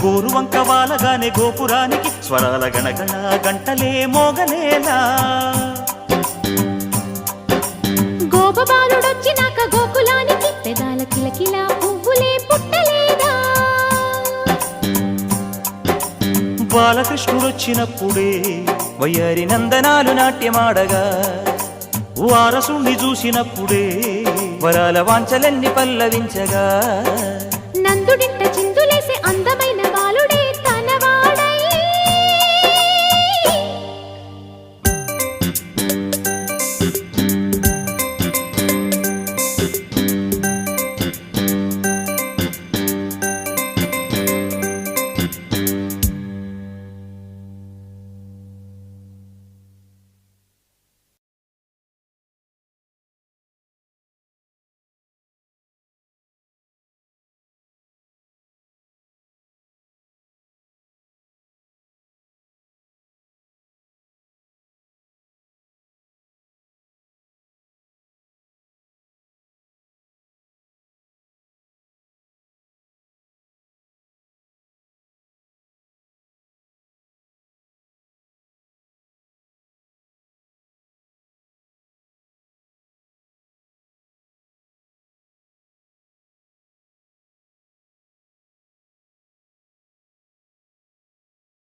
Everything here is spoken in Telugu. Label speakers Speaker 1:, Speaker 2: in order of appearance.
Speaker 1: గోరువంక వాలగానే గోపురానికి స్వరాల గణగణ గంటలే మోగలేలా
Speaker 2: గోపబాలుడొచ్చినాక గోకులానికి పెదాల కిలకిల పువ్వులే పుట్టలేదా
Speaker 1: బాలకృష్ణుడొచ్చినప్పుడే వయ్యారి నందనాలు నాట్యమాడగా వారసుణ్ణి చూసినప్పుడే వరాల వాంఛలన్నీ పల్లవించగా
Speaker 2: నందుడింట